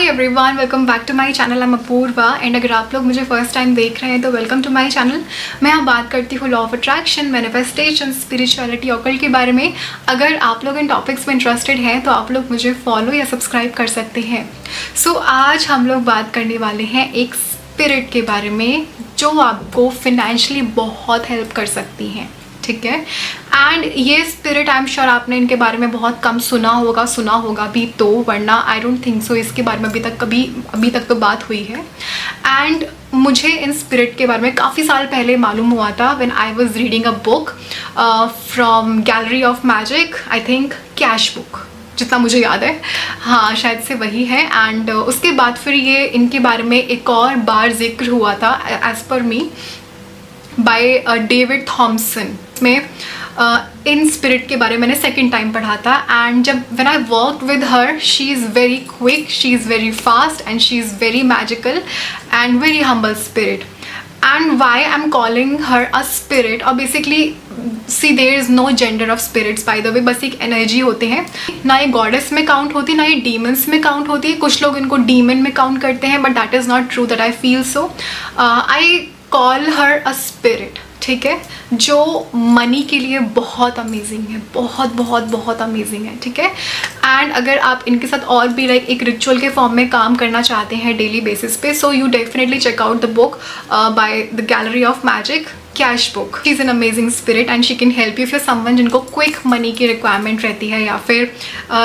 Hi everyone, welcome back to my channel. I am Apoorva and अगर आप लोग मुझे फर्स्ट टाइम देख रहे हैं तो वेलकम टू माय चैनल। मैं यहाँ बात करती हूँ law of attraction, manifestation, spirituality, occult के बारे में। अगर आप लोग इन टॉपिक्स में इंटरेस्टेड हैं तो आप लोग मुझे फॉलो या सब्सक्राइब कर सकते हैं। सो आज हम लोग बात करने वाले हैं एक स्पिरिट के बारे में जो आपको फिनेंशियली बहुत हेल्प कर सकती हैं, ठीक है। एंड ये स्पिरिट आई एम श्योर आपने इनके बारे में बहुत कम सुना होगा भी, तो वरना आई डोंट थिंक सो इसके बारे में अभी तक तो बात हुई है। एंड मुझे इन स्पिरिट के बारे में काफ़ी साल पहले मालूम हुआ था when I was reading a book from gallery of magic, I think cash book, जितना मुझे याद है, हाँ शायद से वही है। एंड उसके बाद फिर ये इनके बारे में एक और बार जिक्र हुआ था as per me by David Thompson में। इन स्पिरिट के बारे में मैंने सेकेंड टाइम पढ़ा था। एंड जब when I work with her, she is very quick, she is very fast and she is very magical and very humble spirit. And why I am calling her a spirit, और basically see there is no gender of spirits by the way, बस एक energy होते हैं। ना ये goddess में count होती है, ना ये डीमंस में काउंट होती है। कुछ लोग इनको डीमन में काउंट करते हैं, but that is not true, that I feel so. I call her a spirit, ठीक है, जो मनी के लिए बहुत अमेजिंग है, बहुत अमेजिंग है, ठीक है। एंड अगर आप इनके साथ और भी लाइक एक रिचुअल के फॉर्म में काम करना चाहते हैं डेली बेसिस पे, so you definitely check out the book by the gallery of magic, cash book. She is an amazing spirit and she can help you. फिर समवन जिनको क्विक मनी की रिक्वायरमेंट रहती है, या फिर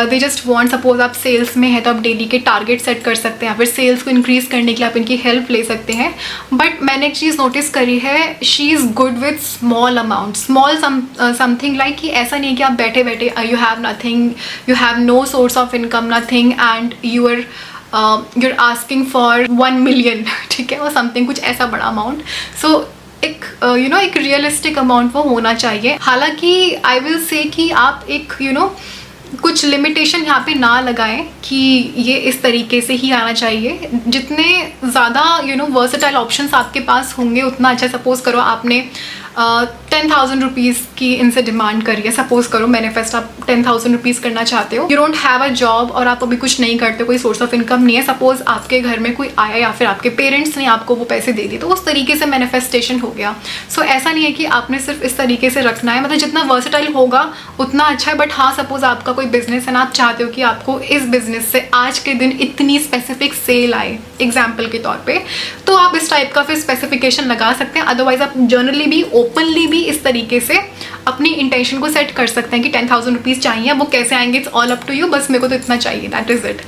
दे जस्ट वांट, सपोज आप sales में है तो आप डेली के टारगेट सेट कर सकते हैं, या फिर सेल्स को इंक्रीज करने के लिए आप इनकी हेल्प ले सकते हैं। बट मैंने एक चीज़ नोटिस करी है, she is good with small amount, small something like कि ऐसा नहीं है कि आप बैठे बैठे you have nothing, you have no source of income, nothing, and you're asking for 1 million, ठीक है, और समथिंग कुछ ऐसा बड़ा अमाउंट। सो एक एक रियलिस्टिक अमाउंट वो होना चाहिए। हालांकि आई विल से कि आप एक कुछ लिमिटेशन यहाँ पे ना लगाएं कि ये इस तरीके से ही आना चाहिए। जितने ज़्यादा वर्सेटाइल ऑप्शंस आपके पास होंगे उतना अच्छा। सपोज करो आपने 10,000 रुपीज़ की इनसे डिमांड करी है, सपोज करो मैनिफेस्ट आप 10,000 रुपीज़ करना चाहते हो, you don't have a job और आप अभी कुछ नहीं करते, कोई सोर्स ऑफ इनकम नहीं है। सपोज आपके घर में कोई आया या फिर आपके पेरेंट्स ने आपको वो पैसे दे दिए, तो उस तरीके से मैनिफेस्टेशन हो गया। सो ऐसा नहीं है कि आपने सिर्फ इस तरीके से रखना है, मतलब जितना वर्सेटाइल होगा उतना अच्छा है। बट हाँ, सपोज आपका कोई बिजनेस है ना, आप चाहते हो कि आपको इस बिजनेस से आज के दिन इतनी स्पेसिफिक सेल आए एग्जाम्पल के तौर पर, तो आप इस टाइप का फिर स्पेसिफिकेशन लगा सकते हैं। अदरवाइज आप जनरली भी ओपनली भी इस तरीके से अपनी इंटेंशन को सेट कर सकते हैं कि 10,000 रुपीज़ चाहिए। वो कैसे आएंगे, it's all up to you, बस मेरे को तो इतना चाहिए, दैट इज़ इट।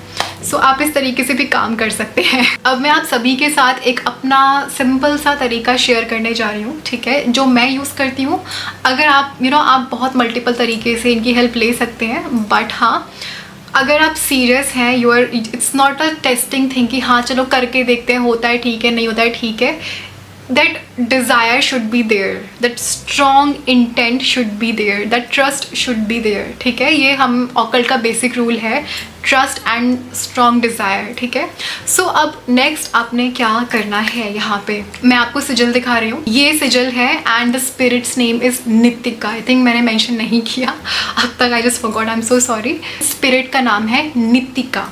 सो आप इस तरीके से भी काम कर सकते हैं। अब मैं आप सभी के साथ एक अपना सिंपल सा तरीका शेयर करने जा रही हूँ, ठीक है, जो मैं यूज़ करती हूँ। अगर आप आप बहुत मल्टीपल तरीके से इनकी हेल्प ले सकते हैं, बट हाँ अगर आप सीरियस हैं, it's not a testing thing कि हाँ चलो करके देखते हैं, होता है ठीक है, नहीं होता है ठीक है। That desire should be there, that strong intent should be there, that trust should be there, ठीक है। ये हम ऑकल्ट का बेसिक रूल है, ट्रस्ट एंड स्ट्रॉन्ग डिज़ायर, ठीक है। सो अब नेक्स्ट आपने क्या करना है, यहाँ पे मैं आपको सिजल दिखा रही हूँ। ये सिजल है and the spirit's name is Nitika. I think मैंने मेंशन नहीं किया अब तक, I just forgot, I am so sorry. Spirit का नाम है Nitika,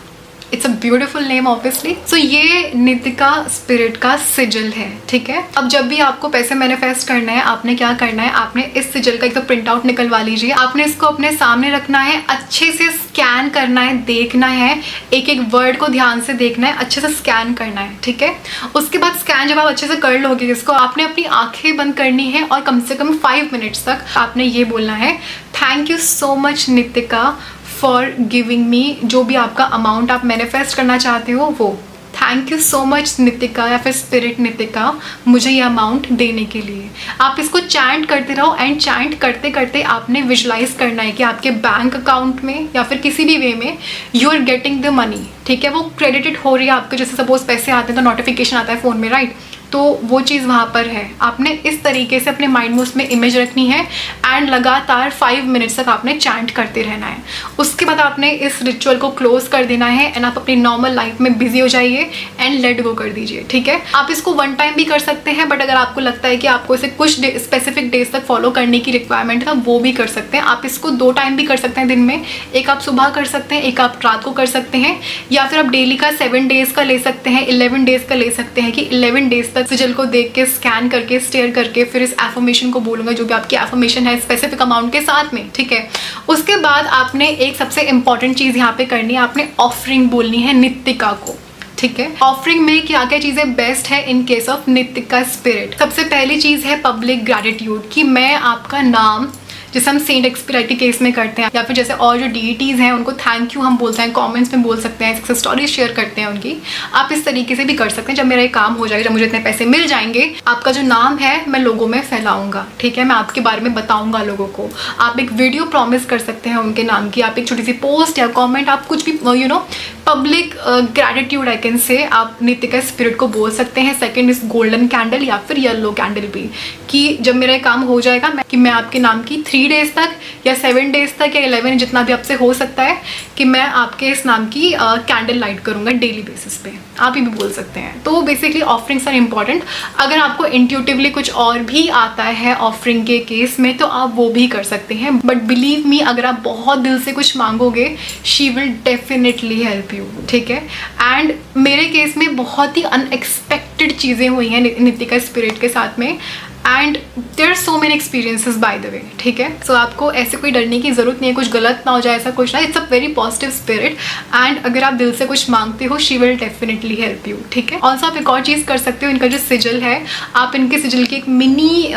it's a beautiful name obviously. So ये नितिका स्पिरिट का सिजल है, ठीक है। अब जब भी आपको पैसे मैनिफेस्ट करना है, आपने क्या करना है, आपने इस सिजल का एक तो प्रिंट आउट निकलवा लीजिए। आपने इसको अपने सामने रखना है, अच्छे से स्कैन करना है, देखना है, एक एक वर्ड को ध्यान से देखना है, अच्छे से स्कैन करना है, ठीक है। उसके बाद स्कैन जब आप अच्छे से कर लोगे इसको, आपने अपनी आंखें बंद करनी है और कम से कम 5 मिनट्स तक आपने ये बोलना है, thank you so much Nitika for giving me, जो भी आपका अमाउंट आप मैनिफेस्ट करना चाहते हो वो, thank you so much Nitika या फिर स्पिरिट नितिका, मुझे ये अमाउंट देने के लिए। आप इसको चैंट करते रहो एंड चैंट करते करते आपने विजुलाइज करना है कि आपके बैंक अकाउंट में या फिर किसी भी वे में you are getting the money, ठीक है, वो क्रेडिटेड हो रही है आपको। जैसे सपोज पैसे आते हैं तो नोटिफिकेशन आता है फ़ोन में, राइट, तो वो चीज़ वहाँ पर है। आपने इस तरीके से अपने माइंड में उसमें इमेज रखनी है एंड लगातार 5 मिनट्स तक आपने चैंट करते रहना है। उसके बाद आपने इस रिचुअल को क्लोज कर देना है एंड आप अपनी नॉर्मल लाइफ में बिजी हो जाइए एंड लेट गो कर दीजिए, ठीक है। आप इसको 1 टाइम भी कर सकते हैं, बट अगर आपको लगता है कि आपको इसे कुछ स्पेसिफिक डेज तक फॉलो करने की रिक्वायरमेंट है वो भी कर सकते हैं। आप इसको 2 टाइम भी कर सकते हैं दिन में, एक आप सुबह कर सकते हैं, एक आप रात को कर सकते हैं, या फिर आप डेली का 7 डेज का ले सकते हैं, 11 डेज का ले सकते हैं कि 11 डेज तक सिजल को देख के, स्कैन करके, स्टेयर करके फिर इस एफर्मेशन को बोलूंगा, जो भी आपकी एफर्मेशन है स्पेसिफिक अमाउंट के साथ में, ठीक है। उसके बाद आपने एक सबसे इंपॉर्टेंट चीज़ यहाँ पे करनी है, आपने ऑफरिंग बोलनी है नित्तिका को, ठीक है। ऑफरिंग में क्या क्या चीज़ें बेस्ट है इन केस ऑफ नित्तिका स्पिरिट। सबसे पहली चीज़ है पब्लिक ग्रैटिट्यूड, कि मैं आपका नाम, जैसे हम सेंट एक्सपीरिटी केस में करते हैं, या फिर जैसे और जो डीटीज़ हैं उनको थैंक यू हम बोलते हैं, कमेंट्स में बोल सकते हैं, सक्सेस स्टोरीज शेयर करते हैं उनकी। आप इस तरीके से भी कर सकते हैं। जब मेरा ये काम हो जाएगा, जब मुझे इतने पैसे मिल जाएंगे, आपका जो नाम है मैं लोगों में फैलाऊंगा, ठीक है। मैं आपके बारे में बताऊंगा लोगों को। आप एक वीडियो प्रॉमिस कर सकते हैं उनके नाम की, आप एक छोटी सी पोस्ट या कॉमेंट, आप कुछ भी public gratitude I can say आप नित्तिका स्पिरिट को बोल सकते हैं। सेकेंड इज गोल्डन कैंडल या फिर येलो कैंडल भी, कि जब मेरा काम हो जाएगा मैं आपके नाम की 3 डेज तक या 7 डेज तक या 11, जितना भी आपसे हो सकता है, कि मैं आपके इस नाम की कैंडल लाइट करूंगा डेली बेसिस पे। आप ये भी बोल सकते हैं। तो बेसिकली ऑफरिंग्स आर इंपॉर्टेंट। अगर आपको इंट्यूटिवली कुछ और भी आता है ऑफरिंग के केस में तो आप वो भी कर सकते हैं, बट बिलीव मी, अगर आप बहुत दिल से कुछ मांगोगे she will definitely help you, ठीक है। एंड मेरे केस में बहुत ही अनएक्सपेक्टेड चीज़ें हुई हैं नित्तिका स्पिरिट के साथ में, and there are so many experiences by the way, ठीक है। सो आपको ऐसे कोई डरने की ज़रूरत नहीं है, कुछ गलत ना हो जाए, ऐसा कुछ ना। It's a very positive spirit and अगर आप दिल से कुछ मांगते हो she will definitely help you, ठीक है। ऑल्सो आप एक और चीज़ कर सकते हो, इनका जो सिजल है, आप इनके सिजल की एक मिनी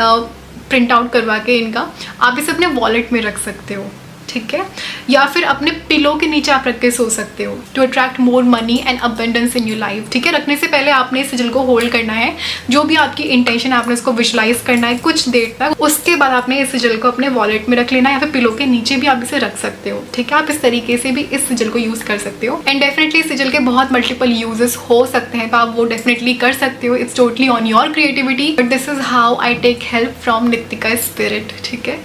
प्रिंट आउट करवा के इनका आप इसे अपने वॉलेट में रख सकते हो, ठीक है, या फिर अपने पिलो के नीचे आप रख के सो सकते हो, to attract more money and abundance in your life, ठीक है। रखने से पहले आपने इस सिजल को होल्ड करना है, जो भी आपकी इंटेंशन है आपने उसको विजुलाइज करना है कुछ देर तक। उसके बाद आपने इस सिजल को अपने वॉलेट में रख लेना है, या फिर पिलो के नीचे भी आप इसे रख सकते हो, ठीक है। आप इस तरीके से भी इस सिजल को यूज कर सकते हो एंड डेफिनेटली इस सिजल के बहुत मल्टीपल यूजेस हो सकते हैं, तो आप वो डेफिनेटली कर सकते हो। It's totally on your creativity, but this is how I take help from Nittika spirit, ठीक है।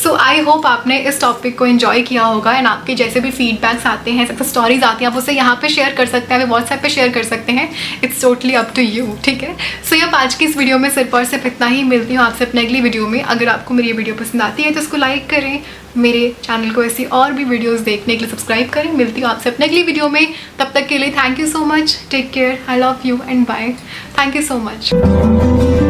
सो आई होप आपने इस टॉपिक को एंजॉय किया होगा एंड आपके जैसे भी फीडबैक्स आते हैं, सक्सेस स्टोरीज आती हैं, आप उसे यहाँ पे शेयर कर सकते हैं, व्हाट्सएप पे शेयर कर सकते हैं। It's totally up to you, ठीक है। सो अब आज की इस वीडियो में सिर्फ और सिर्फ इतना ही। मिलती हूँ आपसे अपने अगली वीडियो में। अगर आपको मेरी ये वीडियो पसंद आती है तो इसको लाइक करें, मेरे चैनल को ऐसी और भी वीडियोज़ देखने के लिए सब्सक्राइब करें। मिलती हूँ आपसे अपने अगली वीडियो में, तब तक के लिए thank you so much, take care, I love you and bye. Thank you so much.